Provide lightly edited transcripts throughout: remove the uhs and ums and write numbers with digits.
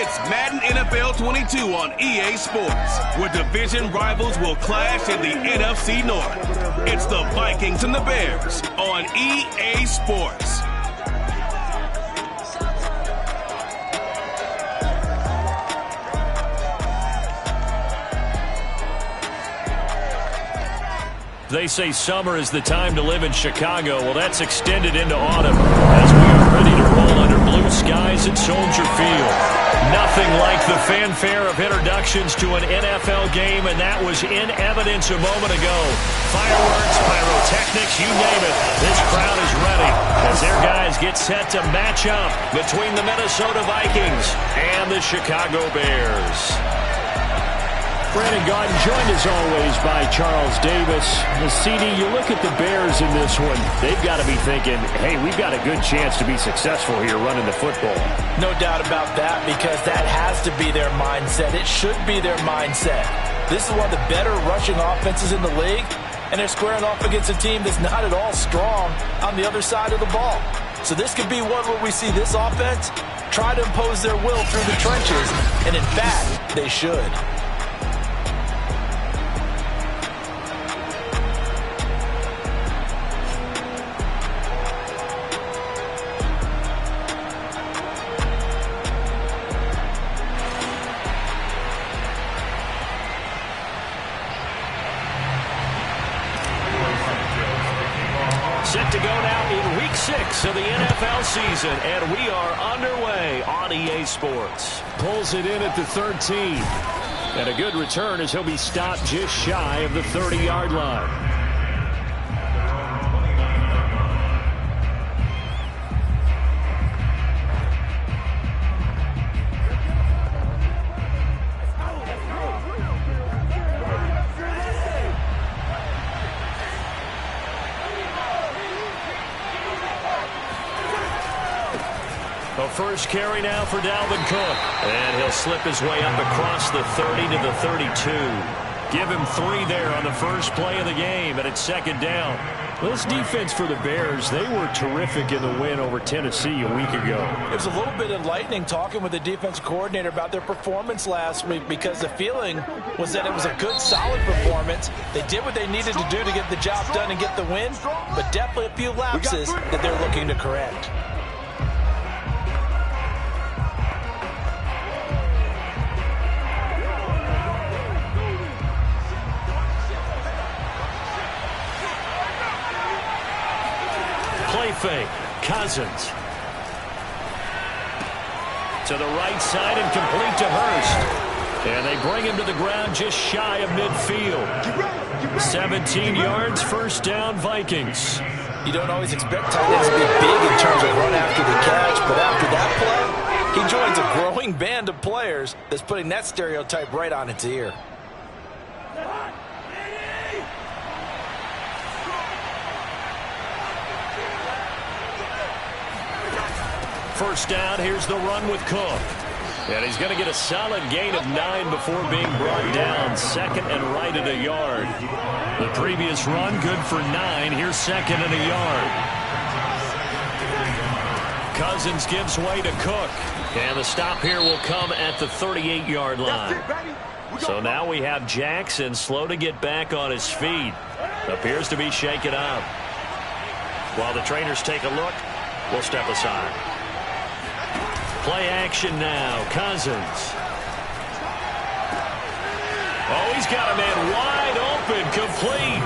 It's Madden NFL 22 on EA Sports, where division rivals will clash in the NFC North. It's the Vikings and the Bears on EA Sports. They say summer is the time to live in Chicago. Well, that's extended into autumn as we are ready to roll under blue skies at Soldier Field. Nothing like the fanfare of introductions to an NFL game, and that was in evidence a moment ago. Fireworks, pyrotechnics, you name it. This crowd is ready as their guys get set to match up between the Minnesota Vikings and the Chicago Bears. Brandon Gaudin joined as always by Charles Davis. CD, you look at the Bears in this one, they've got to be thinking, hey, we've got a good chance to be successful here running the football. No doubt about that, because that has to be their mindset. It should be their mindset. This is one of the better rushing offenses in the league, and they're squaring off against a team that's not at all strong on the other side of the ball. So this could be one where we see this offense try to impose their will through the trenches, and in fact, they should. Set to go now in Week 6 of the NFL season, and we are underway on EA Sports. Pulls it in at the 13. And a good return as he'll be stopped just shy of the 30-yard line. The first carry now for Dalvin Cook. And he'll slip his way up across the 30 to the 32. Give him 3 there on the first play of the game, and it's second down. Well, this defense for the Bears, they were terrific in the win over Tennessee a week ago. It was a little bit enlightening talking with the defensive coordinator about their performance last week, because the feeling was that it was a good, solid performance. They did what they needed to do to get the job done and get the win, but definitely a few lapses that they're looking to correct. Play fake. Cousins. To the right side and complete to Hurst. And they bring him to the ground just shy of midfield. 17 yards, first down, Vikings. You don't always expect tight ends to be big in terms of run after the catch, but after that play, he joins a growing band of players that's putting that stereotype right on its ear. First down, here's the run with Cook. And he's going to get a solid gain of 9 before being brought down. Second and right at a yard. The previous run, good for 9. Here's second and a yard. Cousins gives way to Cook. And the stop here will come at the 38-yard line. So now we have Jackson slow to get back on his feet. Appears to be shaken up. While the trainers take a look, we'll step aside. Play action now. Cousins. Oh, he's got a man wide open, complete.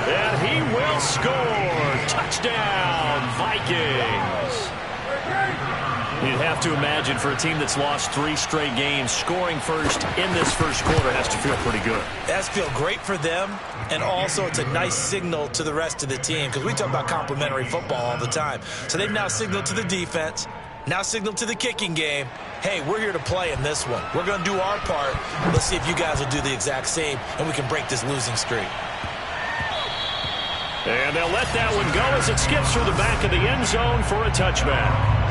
And he will score. Touchdown, Vikings. You'd have to imagine for a team that's lost 3 straight games, scoring first in this first quarter has to feel pretty good. It has to feel great for them, and also it's a nice signal to the rest of the team, because we talk about complimentary football all the time. So they've now signaled to the defense, now signaled to the kicking game, hey, we're here to play in this one. We're going to do our part. Let's see if you guys will do the exact same, and we can break this losing streak. And they'll let that one go as it skips through the back of the end zone for a touchback.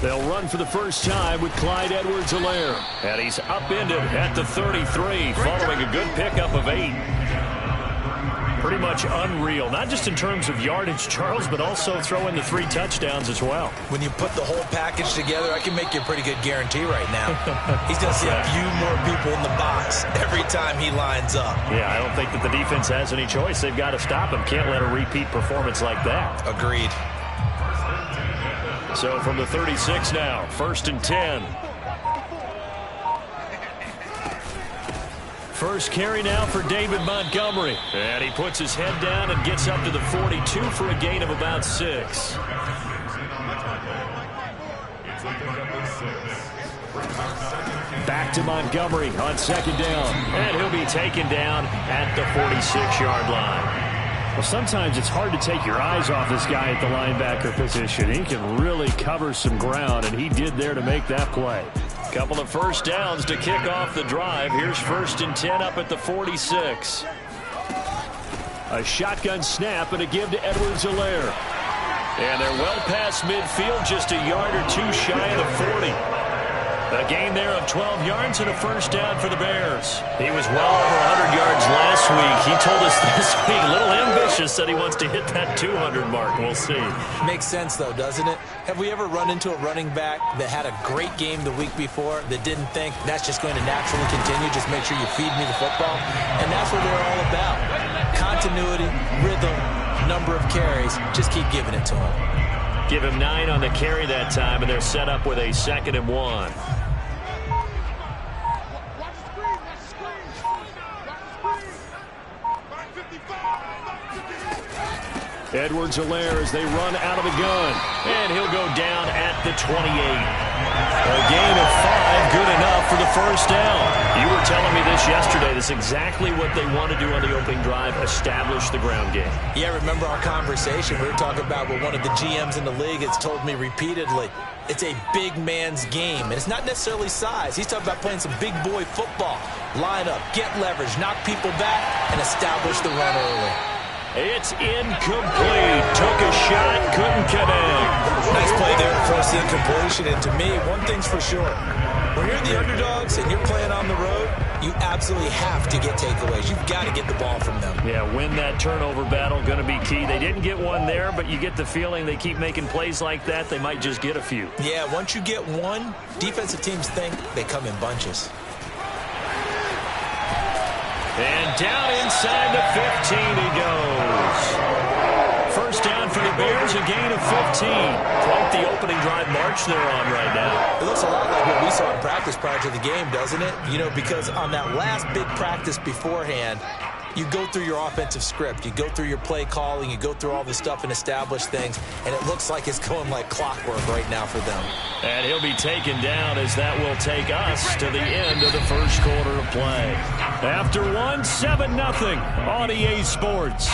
They'll run for the first time with Clyde Edwards-Helaire. And he's upended at the 33 following a good pickup of 8. Pretty much unreal, not just in terms of yardage, Charles, but also throwing the 3 touchdowns as well. When you put the whole package together, I can make you a pretty good guarantee right now. He's going to see a few more people in the box every time he lines up. Yeah, I don't think that the defense has any choice. They've got to stop him. Can't let a repeat performance like that. Agreed. So from the 36 now, 1st and 10. First carry now for David Montgomery. And he puts his head down and gets up to the 42 for a gain of about 6. Back to Montgomery on 2nd down. And he'll be taken down at the 46-yard line. Well, sometimes it's hard to take your eyes off this guy at the linebacker position. He can really cover some ground, and he did there to make that play. Couple of first downs to kick off the drive. Here's 1st and 10 up at the 46. A shotgun snap and a give to Edwards-Helaire. And they're well past midfield, just a yard or 2 shy of the 40. A gain there of 12 yards and a first down for the Bears. He was well over 100 yards last week. He told us this week, a little ambitious, that he wants to hit that 200 mark. We'll see. Makes sense, though, doesn't it? Have we ever run into a running back that had a great game the week before that didn't think that's just going to naturally continue? Just make sure you feed me the football. And that's what they're all about. Continuity, rhythm, number of carries. Just keep giving it to him. Give him 9 on the carry that time, and they're set up with a 2nd and 1. Edwards-Helaire as they run out of the gun. And he'll go down at the 28. A gain of 5, good enough for the first down. You were telling me this yesterday. This is exactly what they want to do on the opening drive, establish the ground game. Yeah, remember our conversation. We were talking about what one of the GMs in the league has told me repeatedly. It's a big man's game, and it's not necessarily size. He's talking about playing some big boy football. Line up, get leverage, knock people back, and establish the run early. It's incomplete. Took a shot, couldn't connect. Nice play there to force the incompletion. And to me, one thing's for sure. When you're the underdogs and you're playing on the road, you absolutely have to get takeaways. You've got to get the ball from them. Yeah, win that turnover battle, going to be key. They didn't get one there, but you get the feeling they keep making plays like that, they might just get a few. Yeah, once you get one, defensive teams think they come in bunches. And down inside the 15 he goes. First down for the Bears, a gain of 15. Quite the opening drive march they're on right now. It looks a lot like what we saw in practice prior to the game, doesn't it? You know, because on that last big practice beforehand, you go through your offensive script, you go through your play calling, you go through all the stuff and establish things, and it looks like it's going like clockwork right now for them. And he'll be taken down as that will take us to the end of the first quarter of play. After 7-0 on EA Sports.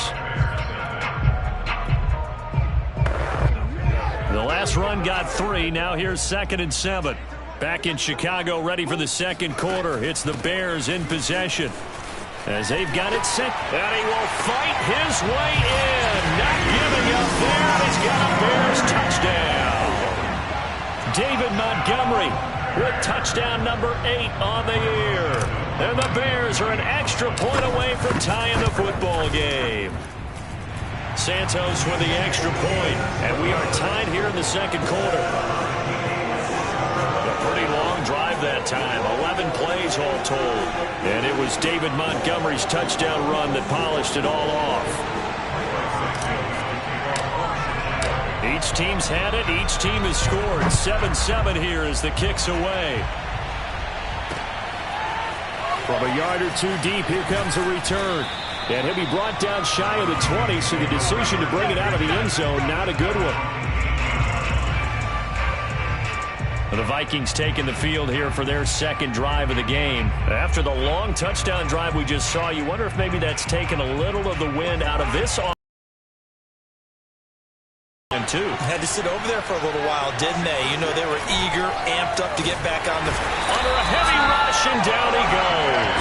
The last run got 3. Now here's 2nd and 7. Back in Chicago, ready for the second quarter. It's the Bears in possession. As they've got it set, and he will fight his way in. Not giving up there, and he's got a Bears touchdown. David Montgomery with touchdown number 8 on the year. And the Bears are an extra point away from tying the football game. Santos with the extra point, and we are tied here in the second quarter. A pretty long drive that time, 11 plays all told. And it was David Montgomery's touchdown run that polished it all off. Each team's had it. Each team has scored. 7-7 here as the kick's away. From a yard or 2 deep, here comes a return. And he'll be brought down shy of the 20, so the decision to bring it out of the end zone, not a good one. The Vikings taking the field here for their second drive of the game. After the long touchdown drive we just saw, you wonder if maybe that's taken a little of the wind out of this offense too. Had to sit over there for a little while, didn't they? You know, they were eager, amped up to get back on the... Under a heavy rush, and down he goes.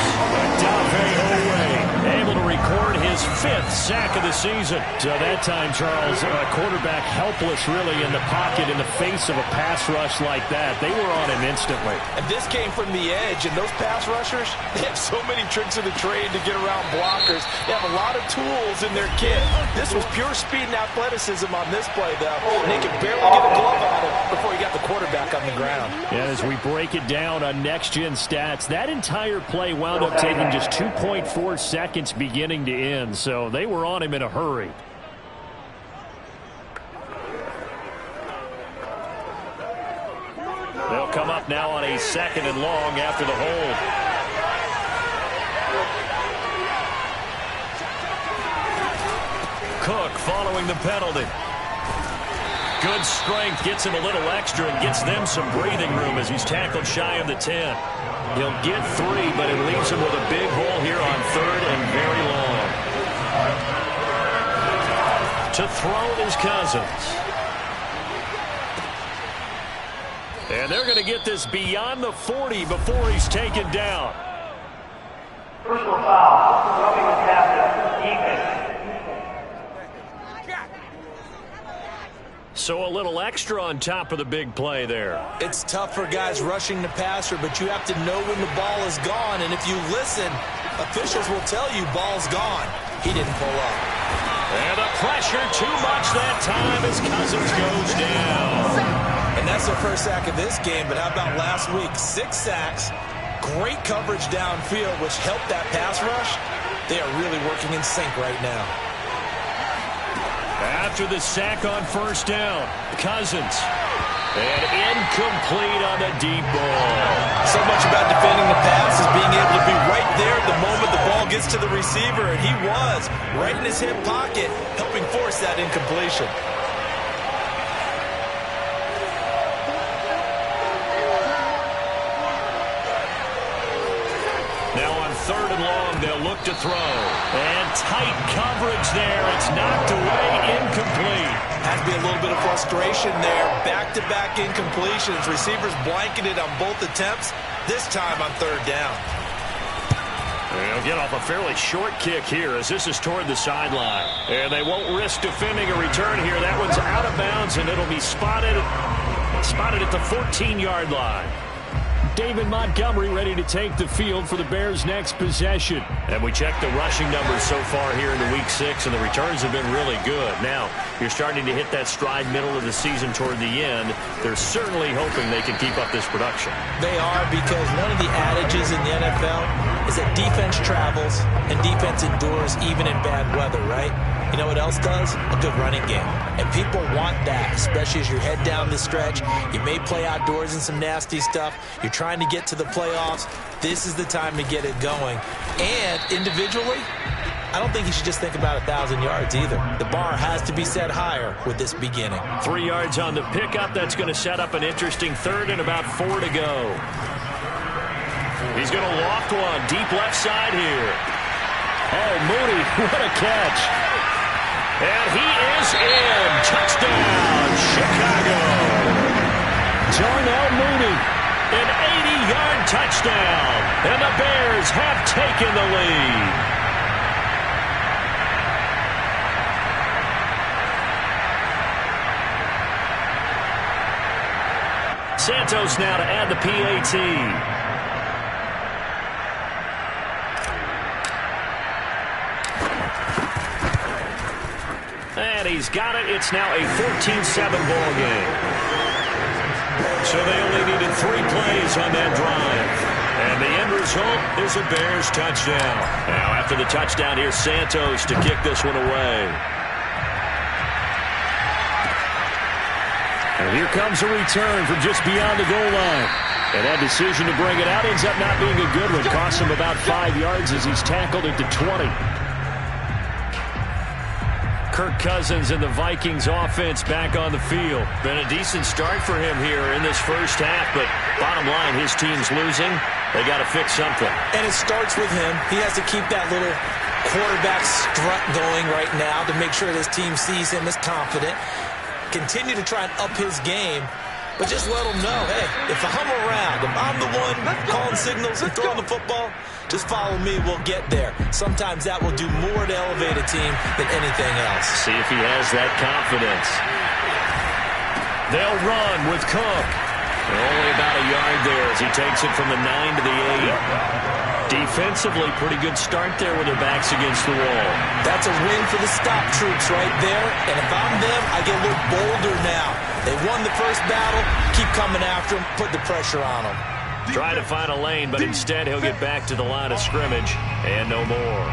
Odafe Oweh able to record his 5th sack of the season. So that time, Charles, quarterback helpless really in the pocket in the face of a pass rush like that. They were on him instantly. And this came from the edge, and those pass rushers, they have so many tricks of the trade to get around blockers. They have a lot of tools in their kit. This was pure speed and athleticism on this play, though. And they could barely get a glove on him before he got the quarterback on the ground. And as we break it down on next-gen stats, that entire play wound up taking just 2.4 seconds beginning to end, so they were on him in a hurry. They'll come up now on a 2nd and long after the hold. Cook following the penalty. Good strength, gets him a little extra and gets them some breathing room as he's tackled shy of the 10. He'll get 3, but it leaves him with a big hole here on 3rd and very long. To throw is Cousins. And they're going to get this beyond the 40 before he's taken down. Personal foul, roughing the passer, defense. So a little extra on top of the big play there. It's tough for guys rushing the passer, but you have to know when the ball is gone. And if you listen, officials will tell you ball's gone. He didn't pull up. And the pressure too much that time as Cousins goes down. And that's their first sack of this game, but how about last week? 6 sacks, great coverage downfield, which helped that pass rush. They are really working in sync right now. After the sack on 1st down, Cousins. And incomplete on the deep ball. So much about defending the pass is being able to be right there the moment the ball gets to the receiver, and he was right in his hip pocket, helping force that incompletion. Now on 3rd and long, they'll look to throw. And tight coverage there. It's knocked away, incomplete. Has to be a little bit of frustration there. Back-to-back incompletions. Receivers blanketed on both attempts, this time on 3rd down. They'll get off a fairly short kick here as this is toward the sideline. And they won't risk defending a return here. That one's out of bounds, and it'll be spotted at the 14-yard line. David Montgomery ready to take the field for the Bears' next possession. And we check the rushing numbers so far here into Week 6, and the returns have been really good. Now, you're starting to hit that stride middle of the season toward the end. They're certainly hoping they can keep up this production. They are, because one of the adages in the NFL is that defense travels and defense endures even in bad weather, right? You know what else does? A good running game. And people want that, especially as you head down the stretch. You may play outdoors in some nasty stuff. You're trying to get to the playoffs. This is the time to get it going. And individually, I don't think you should just think about 1,000 yards either. The bar has to be set higher with this beginning. 3 yards on the pickup. That's going to set up an interesting 3rd and about 4 to go. He's going to loft one deep left side here. Oh, Mooney, what a catch. And he is in. Touchdown, Chicago. Darnell Mooney. An 80-yard touchdown. And the Bears have taken the lead. Santos now to add the PAT. And he's got it. It's now a 14-7 ball game. So they only needed 3 plays on that drive. And the end result is a Bears touchdown. Now after the touchdown, here's Santos to kick this one away. And here comes a return from just beyond the goal line. And that decision to bring it out ends up not being a good one. Costs him about 5 yards as he's tackled at the 20. Kirk Cousins and the Vikings offense back on the field. Been a decent start for him here in this first half, but bottom line, his team's losing. They got to fix something. And it starts with him. He has to keep that little quarterback strut going right now to make sure this team sees him as confident. Continue to try and up his game. But just let them know, hey, if I'm around, if I'm the one calling signals and throwing the football, just follow me, we'll get there. Sometimes that will do more to elevate a team than anything else. See if he has that confidence. They'll run with Cook. Only about a yard there as he takes it from the 9 to the 8. Defensively, pretty good start there with their backs against the wall. That's a win for the stop troops right there. And if I'm them, I get a little bolder now. They won the first battle. Keep coming after them. Put the pressure on them. Try to find a lane, but instead he'll get back to the line of scrimmage and no more.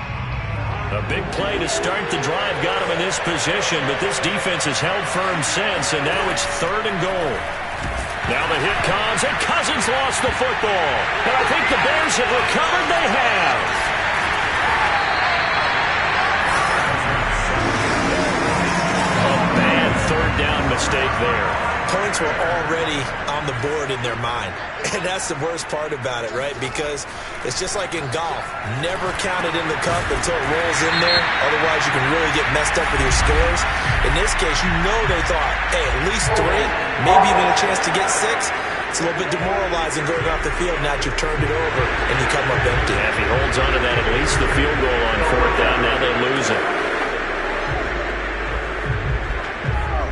A big play to start the drive got him in this position, but this defense has held firm since, and now it's 3rd and goal. Now the hit comes, and Cousins lost the football. And I think the Bears have recovered. They have. A bad 3rd down mistake there. Points were already on the board in their mind. And that's the worst part about it, right? Because it's just like in golf. Never count it in the cup until it rolls in there. Otherwise, you can really get messed up with your scores. In this case, you know they thought, hey, at least 3, maybe even a chance to get 6. It's a little bit demoralizing going off the field now that you've turned it over and you come up empty. Yeah, if he holds on to that, at least the field goal on 4th down. Now they lose it.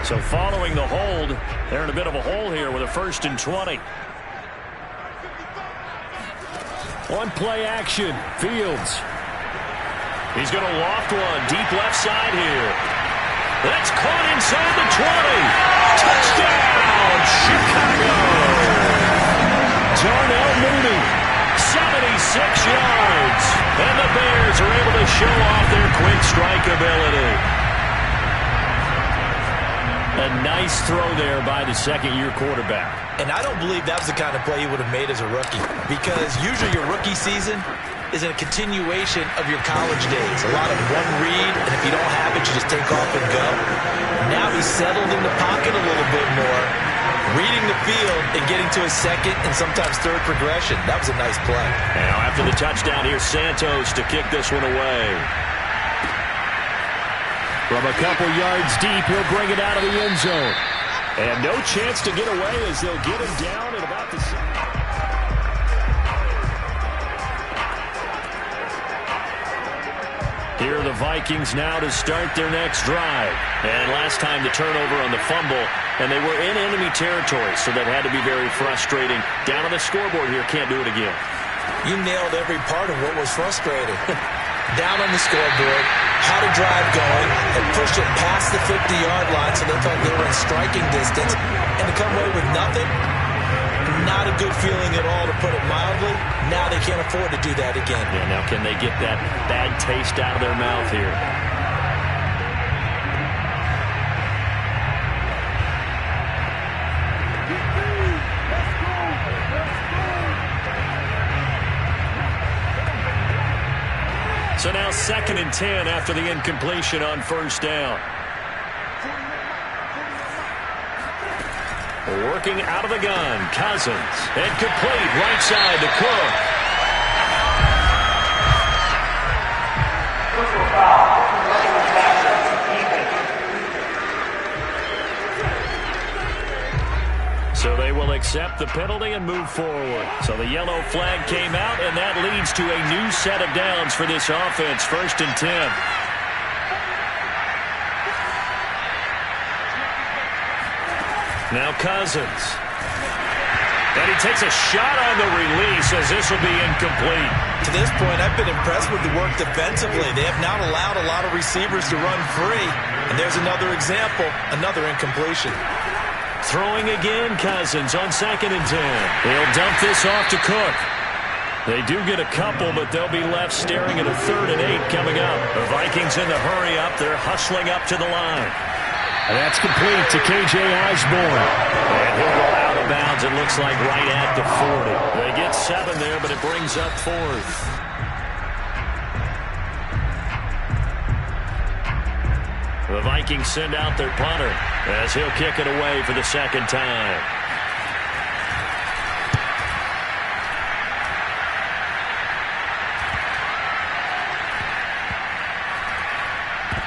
So following the hold, they're in a bit of a hole here with a 1st and 20. On play action, Fields. He's going to loft one deep left side here. That's caught inside the 20. Touchdown, Chicago. Darnell Mooney, 76 yards. And the Bears are able to show off their quick strike ability. A nice throw there by the 2nd-year quarterback. And I don't believe that was the kind of play he would have made as a rookie, because usually your rookie season is a continuation of your college days. A lot of one read, and if you don't have it, you just take off and go. Now he's settled in the pocket a little bit more, reading the field and getting to his 2nd and sometimes 3rd progression. That was a nice play. Now after the touchdown, here's Santos to kick this one away. From a couple yards deep, he'll bring it out of the end zone. And no chance to get away as they'll get him down at about the... Here are the Vikings now to start their next drive. And last time the turnover on the fumble, and they were in enemy territory, so that had to be very frustrating. Down on the scoreboard here, can't do it again. You nailed every part of what was frustrating. Down on the scoreboard, how to drive going, and push it past the 50-yard line so they thought they were in striking distance, and to come away with nothing, not a good feeling at all, to put it mildly. Now they can't afford to do that again. Yeah, now can they get that bad taste out of their mouth here? So now 2nd and 10 after the incompletion on 1st down. Working out of the gun, Cousins. And complete right side to Cook. Personal foul. So they will accept the penalty and move forward. So the yellow flag came out, and that leads to a new set of downs for this offense. 1st and 10. Now Cousins. And he takes a shot on the release as this will be incomplete. To this point, I've been impressed with the work defensively. They have not allowed a lot of receivers to run free. And there's another example, another incompletion. Throwing again, Cousins on 2nd and 10. They'll dump this off to Cook. They do get a couple, but they'll be left staring at a 3rd and 8 coming up. The Vikings in the hurry up. They're hustling up to the line. And that's complete to K.J. Osborne. And he'll go out of bounds, it looks like, right at the 40. They get 7 there, but it brings up 4th. The Vikings send out their punter as he'll kick it away for the 2nd time.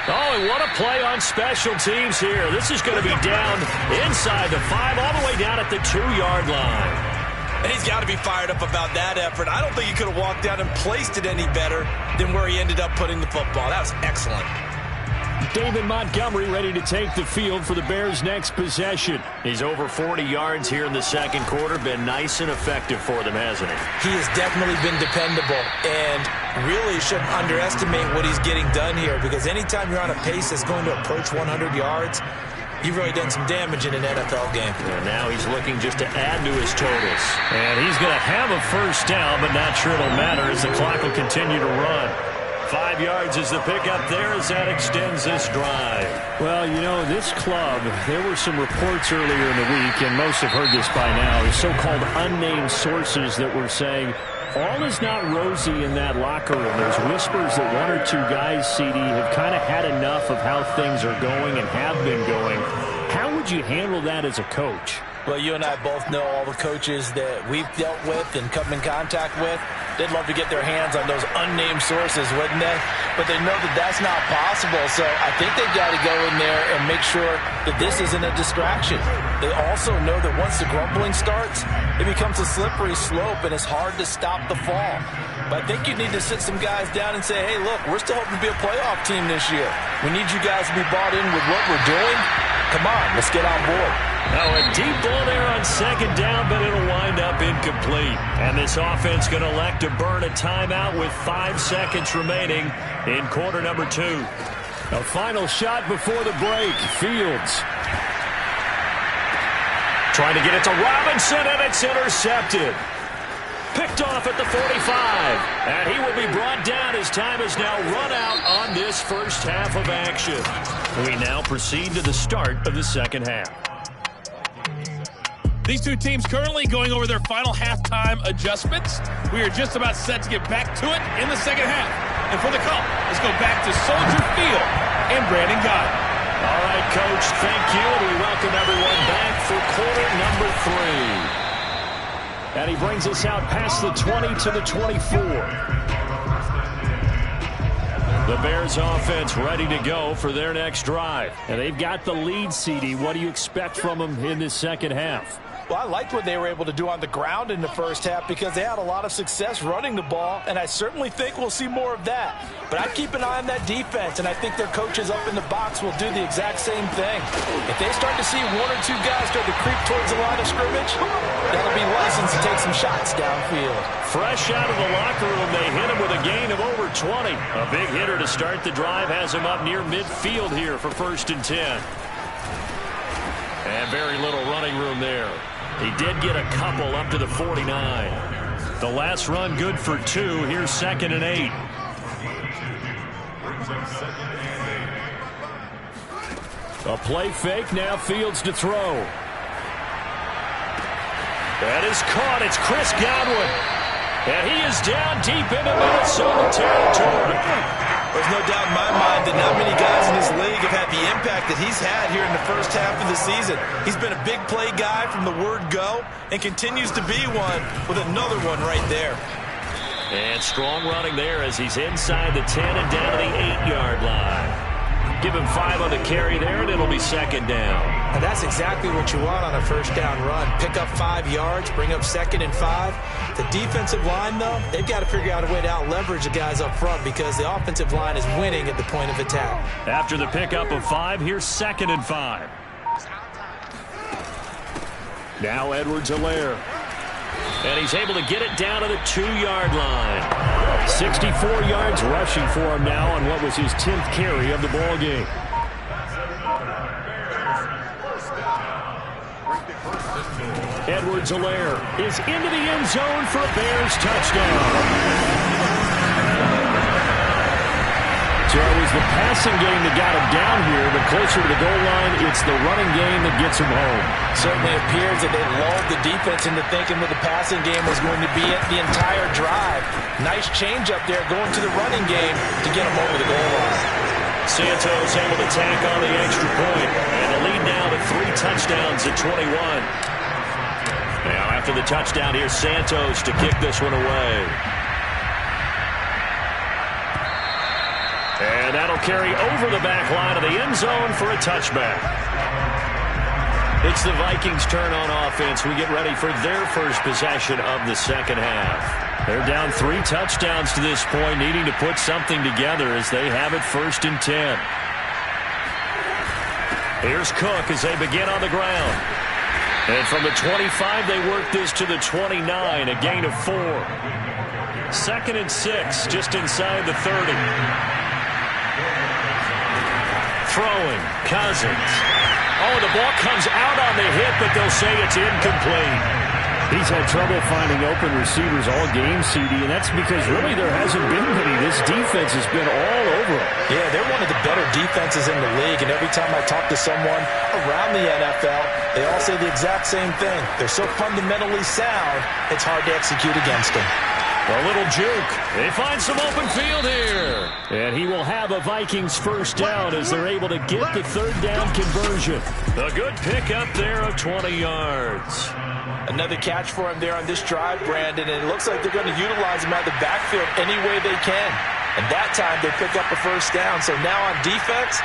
Oh, and what What a play on special teams here. This is going to be down inside the 5, all the way down at the 2-yard line. And he's got to be fired up about that effort. I don't think he could have walked down and placed it any better than where he ended up putting the football. That was excellent. David Montgomery ready to take the field for the Bears' next possession. He's over 40 yards here in the second quarter. Been nice and effective for them, hasn't he? He has definitely been dependable and really shouldn't underestimate what he's getting done here, because anytime you're on a pace that's going to approach 100 yards, you've really done some damage in an NFL game. And now he's looking just to add to his totals. And he's going to have a first down, but not sure it'll matter as the clock will continue to run. 5 yards is the pickup there as that extends this drive. Well, you know, this club, there were some reports earlier in the week, and most have heard this by now, the so-called unnamed sources that were saying all is not rosy in that locker room. There's whispers that 1 or 2 guys, CD, have kind of had enough of how things are going and have been going. How would you handle that as a coach? Well, you and I both know all the coaches that we've dealt with and come in contact with. They'd love to get their hands on those unnamed sources, wouldn't they? But they know that that's not possible, so I think they've got to go in there and make sure that this isn't a distraction. They also know that once the grumbling starts, it becomes a slippery slope, and it's hard to stop the fall. But I think you need to sit some guys down and say, hey, look, we're still hoping to be a playoff team this year. We need you guys to be bought in with what we're doing. Come on, let's get on board. Now a deep ball there on second down, but it'll wind up incomplete. And this offense going to elect to burn a timeout with 5 seconds remaining in quarter number 2. A final shot before the break. Fields trying to get it to Robinson, and it's intercepted. Picked off at the 45. And he will be brought down as time is now run out on this first half of action. We now proceed to the start of the second half. These two teams currently going over their final halftime adjustments. We are just about set to get back to it in the second half. And for the call, let's go back to Soldier Field and Brandon Gott. All right, Coach, thank you. And we welcome everyone back for quarter number 3. And he brings us out past the 20 to the 24. The Bears offense ready to go for their next drive. And they've got the lead, CD. What do you expect from them in this second half? Well, I liked what they were able to do on the ground in the first half because they had a lot of success running the ball, and I certainly think we'll see more of that. But I'd keep an eye on that defense, and I think their coaches up in the box will do the exact same thing. If they start to see 1 or 2 guys start to creep towards the line of scrimmage, that'll be license to take some shots downfield. Fresh out of the locker room, they hit him with a gain of over 20. A big hitter to start the drive has him up near midfield here for 1st and 10. And very little running room there. He did get a couple up to the 49. The last run good for 2. Here's 2nd and 8. A play fake. Now Fields to throw. That is caught. It's Chris Godwin. And he is down deep into Minnesota territory. There's no doubt in my mind that not many guys in this league have had the impact that he's had here in the first half of the season. He's been a big play guy from the word go and continues to be one with another one right there. And strong running there as he's inside the 10 and down to the 8-yard line. Give him 5 on the carry there, and it'll be 2nd down. And that's exactly what you want on a first down run. Pick up 5 yards, bring up 2nd and 5. The defensive line, though, they've got to figure out a way to out-leverage the guys up front because the offensive line is winning at the point of attack. After the pickup of 5, here's 2nd and 5. Now Edwards-Helaire. And he's able to get it down to the 2-yard line. 64 yards rushing for him now on what was his 10th carry of the ball game. Edwards-Helaire is into the end zone for a Bears touchdown. So it was the passing game that got him down here, but closer to the goal line, it's the running game that gets him home. Certainly appears that they lulled the defense into thinking that the passing game was going to be it the entire drive. Nice change up there going to the running game to get him over the goal line. Santos able to tack on the extra point, and the lead now to 3 touchdowns at 21. Now after the touchdown, here's Santos to kick this one away. And that'll carry over the back line of the end zone for a touchback. It's the Vikings' turn on offense. We get ready for their first possession of the second half. They're down 3 touchdowns to this point, needing to put something together as they have it 1st and 10. Here's Cook as they begin on the ground. And from the 25, they work this to the 29, a gain of 4. 2nd and 6, just inside the 30. Throwing, Cousins. Oh, the ball comes out on the hit, but they'll say it's incomplete. He's had trouble finding open receivers all game, CD, and that's because really there hasn't been many. This defense has been all over him. Yeah, they're one of the better defenses in the league, and every time I talk to someone around the NFL, they all say the exact same thing. They're so fundamentally sound, it's hard to execute against them. A little juke. They find some open field here. And he will have a Vikings first down as they're able to get the 3rd down conversion. A good pickup there of 20 yards. Another catch for him there on this drive, Brandon, and it looks like they're going to utilize him out of the backfield any way they can. And that time they pick up a first down. So now on defense,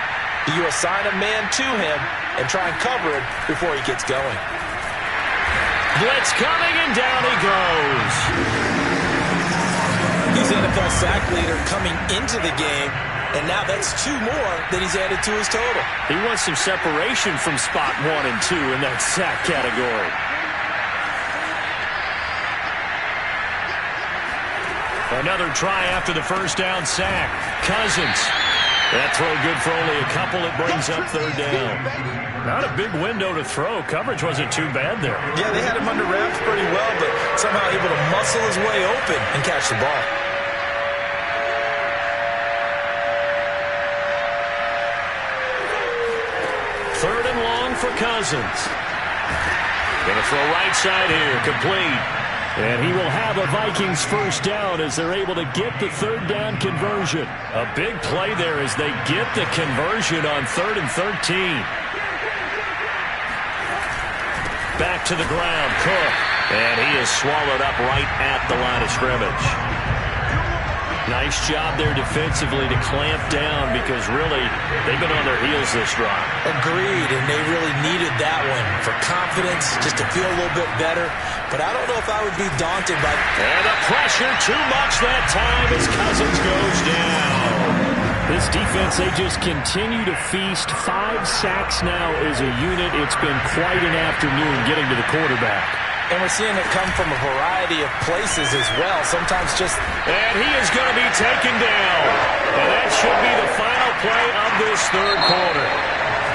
you assign a man to him and try and cover it before he gets going. Blitz coming, and down he goes. He's NFL sack leader coming into the game, and now that's 2 more that he's added to his total. He wants some separation from spot 1 and 2 in that sack category. Another try after the first down sack. Cousins. That throw good for only a couple. It brings up 3rd down. Not a big window to throw. Coverage wasn't too bad there. Yeah, they had him under wraps pretty well, but somehow able to muscle his way open and catch the ball. Third and long for Cousins. Going to throw right side here. Complete. And he will have a Vikings first down as they're able to get the 3rd down conversion. A big play there as they get the conversion on 3rd and 13. Back to the ground, Cook. And he is swallowed up right at the line of scrimmage. Nice job there defensively to clamp down because really they've been on their heels this drive. Agreed, and they really needed that one for confidence, just to feel a little bit better. But I don't know if I would be daunted by... And the pressure too much that time as Cousins goes down. This defense, they just continue to feast. 5 sacks now as a unit. It's been quite an afternoon getting to the quarterback. And we're seeing it come from a variety of places as well. Sometimes just... And he is going to be taken down. And that should be the final play of this 3rd quarter.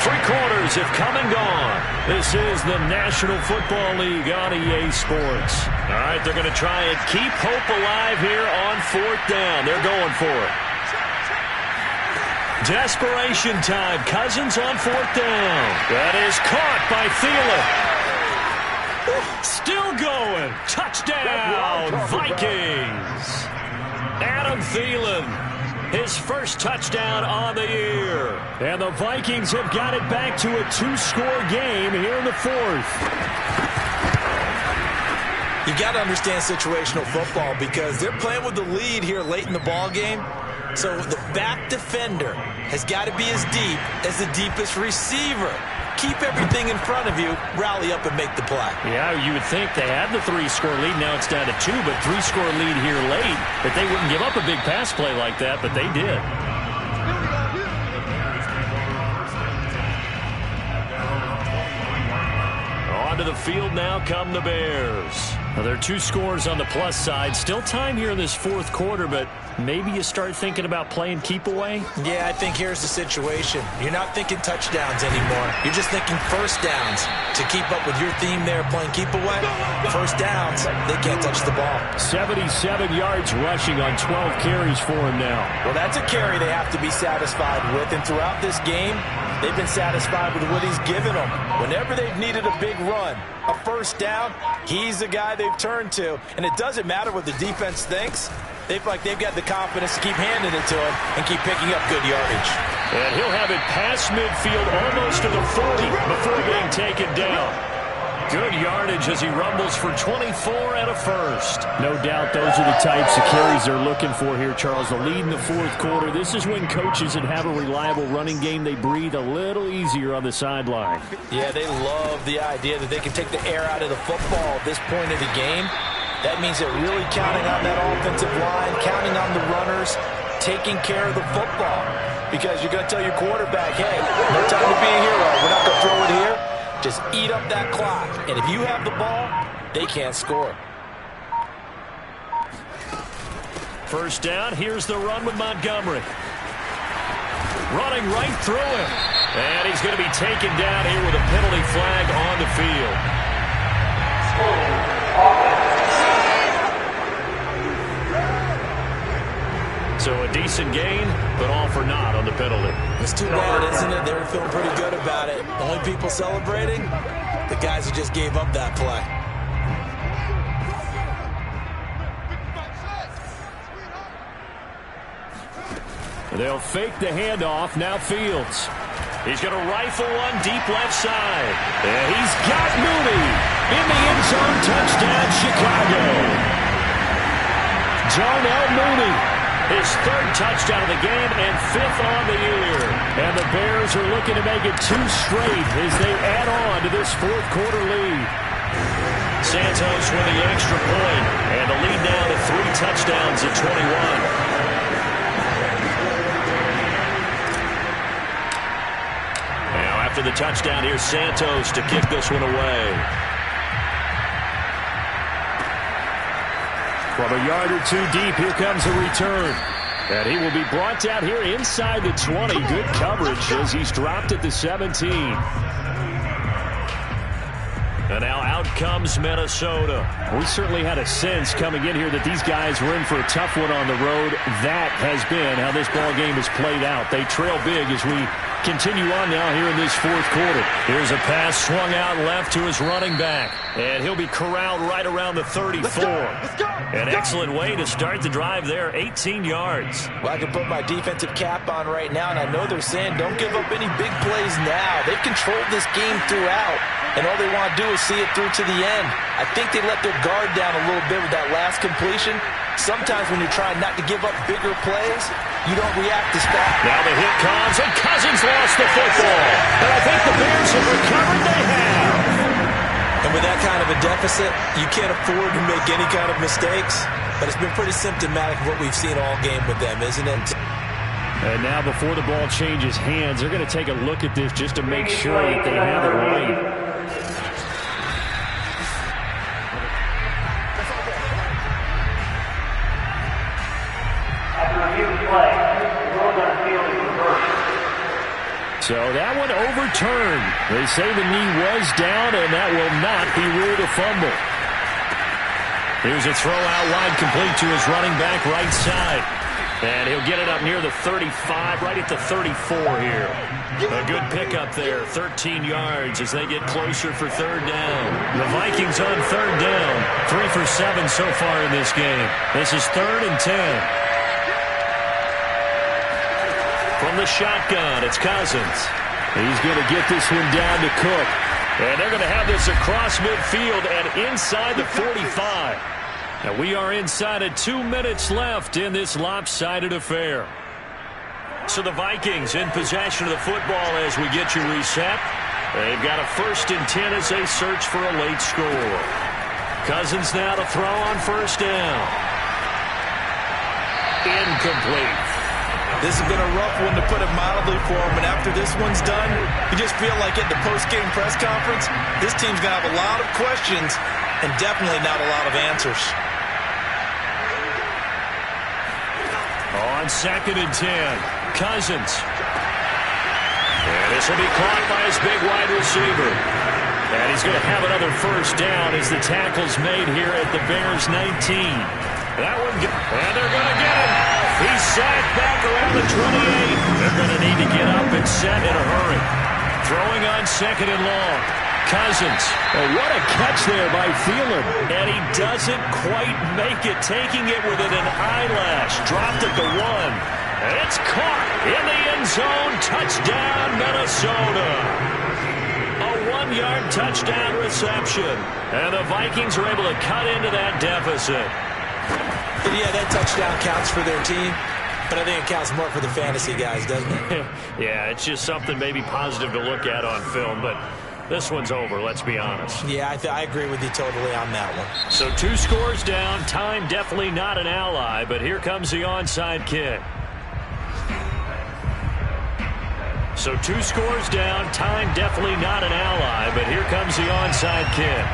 3 quarters have come and gone. This is the National Football League on EA Sports. All right, they're going to try and keep hope alive here on 4th down. They're going for it. Desperation time. Cousins on 4th down. That is caught by Thielen. Still going. Touchdown, Vikings. Adam Thielen, his first touchdown on the year. And the Vikings have got it back to a 2-score game here in the 4th. You got to understand situational football because they're playing with the lead here late in the ball game. So the back defender has got to be as deep as the deepest receiver. Keep everything in front of you, rally up and make the play. Yeah, you would think they had the 3-score lead. Now it's down to 2, but 3-score lead here late. That they wouldn't give up a big pass play like that, but they did. Onto the field now come the Bears. Now, there are 2 scores on the plus side. Still time here in this 4th quarter, but maybe you start thinking about playing keep away? Yeah, I think here's the situation. You're not thinking touchdowns anymore. You're just thinking first downs. To keep up with your theme there, playing keep away, first downs, they can't touch the ball. 77 yards rushing on 12 carries for him now. Well, that's a carry they have to be satisfied with, and throughout this game, they've been satisfied with what he's given them. Whenever they've needed a big run, a first down, he's the guy they've turned to. And it doesn't matter what the defense thinks. They feel like they've got the confidence to keep handing it to him and keep picking up good yardage. And he'll have it past midfield almost to the 40 before being taken down. Good yardage as he rumbles for 24 and a first. No doubt those are the types of carries they're looking for here, Charles. The lead in the fourth quarter. This is when coaches that have a reliable running game, they breathe a little easier on the sideline. Yeah, they love the idea that they can take the air out of the football at this point of the game. That means they're really counting on that offensive line, counting on the runners, taking care of the football. Because you're going to tell your quarterback, hey, no time to be a hero. We're not going to throw it here. Just eat up that clock. And if you have the ball, they can't score. First down, here's the run with Montgomery. Running right through him. And he's going to be taken down here with a penalty flag on the field. So a decent gain, but all for naught on the penalty. It's too bad, isn't it? They were feeling pretty good about it. The only people celebrating, the guys who just gave up that play. They'll fake the handoff. Now Fields. He's going to rifle one deep left side. And he's got Mooney in the end zone. Touchdown, Chicago. Darnell Mooney. His third touchdown of the game and fifth on the year. And the Bears are looking to make it 2 straight as they add on to this fourth quarter lead. Santos with the extra point, and the lead now to 3 touchdowns at 21. Now after the touchdown, here's Santos to kick this one away. From a yard or 2 deep, here comes a return. And he will be brought down here inside the 20. Good coverage as he's dropped at the 17. And now out comes Minnesota. We certainly had a sense coming in here that these guys were in for a tough one on the road. That has been how this ball game has played out. They trail big as we continue on now here in this fourth quarter. Here's a pass swung out left to his running back. And he'll be corralled right around the 34. Let's go. An excellent way to start the drive there, 18 yards. Well, I can put my defensive cap on right now, and I know they're saying don't give up any big plays now. They've controlled this game throughout, and all they want to do is see it through to the end. I think they let their guard down a little bit with that last completion. Sometimes when you're trying not to give up bigger plays, you don't react as fast. Now the hit comes, and Cousins lost the football. And I think the Bears have recovered. They have. And with that kind of a deficit, you can't afford to make any kind of mistakes. But it's been pretty symptomatic of what we've seen all game with them, isn't it? And now before the ball changes hands, they're going to take a look at this just to make sure that they have it right. So that one overturned. They say the knee was down, and that will not be ruled a fumble. Here's a throw out wide, complete to his running back right side. And he'll get it up near the 35, right at the 34 here. A good pickup there, 13 yards as they get closer for third down. The Vikings on third down, 3 for 7 so far in this game. This is 3rd and 10. From the shotgun, it's Cousins. He's going to get this one down to Cook. And they're going to have this across midfield and inside the 45. And we are inside of 2 minutes left in this lopsided affair. So the Vikings in possession of the football as we get you reset. They've got a 1st and 10 as they search for a late score. Cousins now to throw on 1st down. Incomplete. This has been a rough one, to put it mildly, for him. And after this one's done, you just feel like at the post-game press conference, this team's going to have a lot of questions and definitely not a lot of answers. On 2nd and 10, Cousins. And this will be caught by his big wide receiver. And he's going to have another 1st down as the tackle's made here at the Bears 19. That one, and they're going to get him. He's sacked back around the 28. They're going to need to get up and set in a hurry. Throwing on 2nd and long. Cousins. Oh, what a catch there by Thielen. And he doesn't quite make it, taking it within an eyelash. Dropped at the 1. And it's caught in the end zone. Touchdown, Minnesota. A 10-yard touchdown reception. And the Vikings are able to cut into that deficit. Yeah, that touchdown counts for their team, but I think it counts more for the fantasy guys, doesn't it? Yeah, it's just something maybe positive to look at on film, but this one's over, let's be honest. Yeah, I agree with you totally on that one. So 2 scores down, time definitely not an ally, but here comes the onside kick. So 2 scores down, time definitely not an ally, but here comes the onside kick.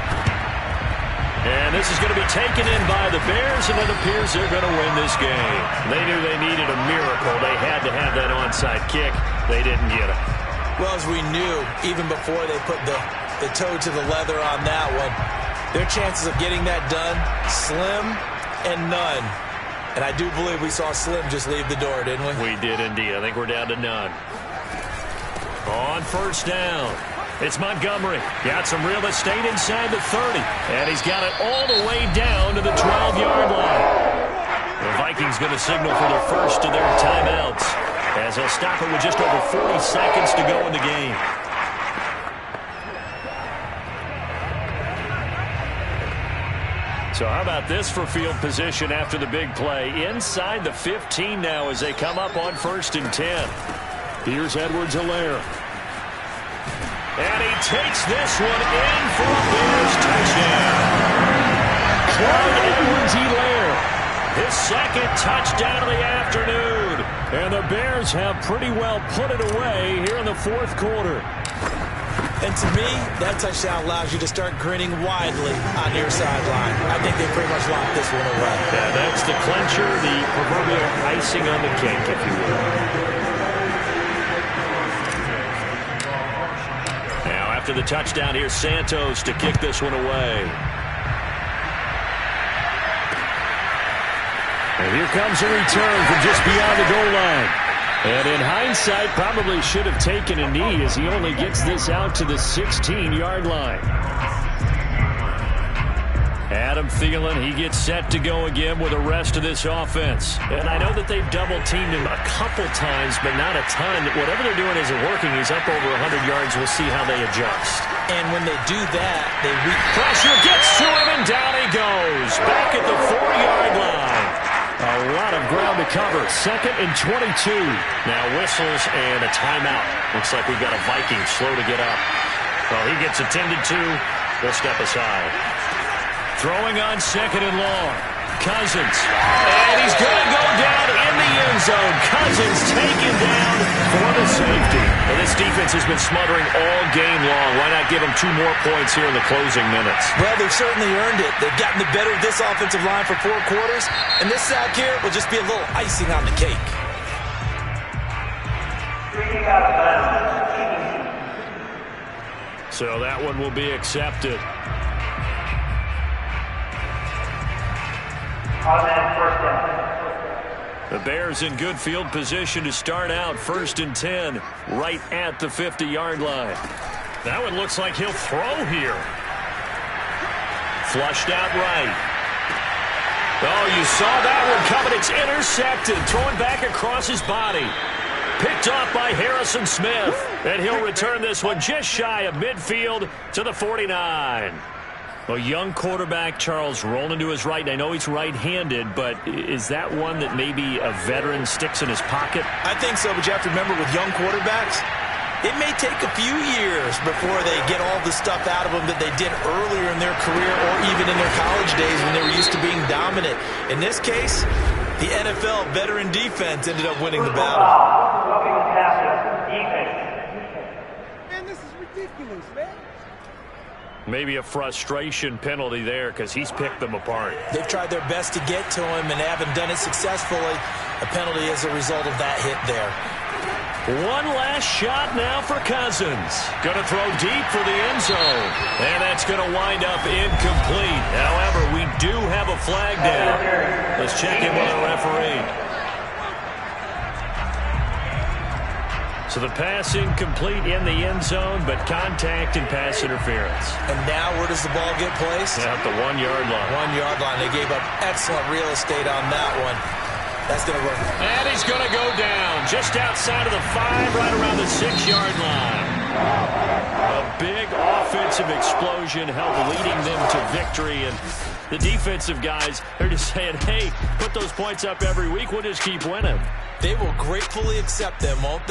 And this is going to be taken in by the Bears, and it appears they're going to win this game. They knew they needed a miracle. They had to have that onside kick. They didn't get it. Well, as we knew, even before they put the toe to the leather on that one, their chances of getting that done, slim and none. And I do believe we saw Slim just leave the door, didn't we? We did indeed. I think we're down to none. On first down, it's Montgomery. Got some real estate inside the 30. And he's got it all the way down to the 12-yard line. The Vikings going to signal for their first of their timeouts, as they'll stop it with just over 40 seconds to go in the game. So how about this for field position after the big play? Inside the 15 now as they come up on 1st and 10. Here's Edwards-Helaire. And he takes this one in for a Bears touchdown. Clyde Edwards-Helaire, his second touchdown of the afternoon. And the Bears have pretty well put it away here in the 4th quarter. And to me, that touchdown allows you to start grinning widely on your sideline. I think they pretty much locked this one away. Yeah, that's the clincher, the proverbial icing on the cake, if you will. Now, after the touchdown, here's Santos to kick this one away. And here comes a return from just beyond the goal line. And in hindsight, probably should have taken a knee as he only gets this out to the 16-yard line. Adam Thielen, he gets set to go again with the rest of this offense. And I know that they've double-teamed him a couple times, but not a ton. Whatever they're doing isn't working. He's up over 100 yards. We'll see how they adjust. And when they do that, they pressure gets to him, and down he goes. Back at the 4-yard line. A lot of ground to cover. 2nd and 22. Now whistles and a timeout. Looks like we've got a Viking slow to get up. Well, he gets attended to. We'll step aside. Throwing on 2nd and long. Cousins. And he's going to go down in the end zone. Cousins taken down for the safety. Well, this defense has been smothering all game long. Why not give them 2 more points here in the closing minutes? Well, they've certainly earned it. They've gotten the better of this offensive line for 4 quarters. And this sack here will just be a little icing on the cake. So that one will be accepted. The Bears in good field position to start out 1st and 10 right at the 50-yard line. That one looks like he'll throw here. Flushed out right. Oh, you saw that one coming. It's intercepted. Throwing back across his body. Picked off by Harrison Smith. And he'll return this one just shy of midfield to the 49. A young quarterback, Charles, rolling to his right. And I know he's right-handed, but is that one that maybe a veteran sticks in his pocket? I think so, but you have to remember with young quarterbacks, it may take a few years before they get all the stuff out of them that they did earlier in their career or even in their college days when they were used to being dominant. In this case, the NFL veteran defense ended up winning the battle. Man, this is ridiculous, man. Maybe a frustration penalty there because he's picked them apart. They've tried their best to get to him and haven't done it successfully. A penalty as a result of that hit there. One last shot now for Cousins. Going to throw deep for the end zone. And that's going to wind up incomplete. However, we do have a flag down. Let's check in with our referee. So the pass incomplete in the end zone, but contact and pass interference. And now where does the ball get placed? At the 1-yard line. 1-yard line. They gave up excellent real estate on that one. That's going to work. And he's going to go down just outside of the 5, right around the 6-yard line. A big offense. offensive explosion helped leading them to victory. And the defensive guys, they're just saying, hey, put those points up every week. We'll just keep winning. They will gratefully accept them, won't they?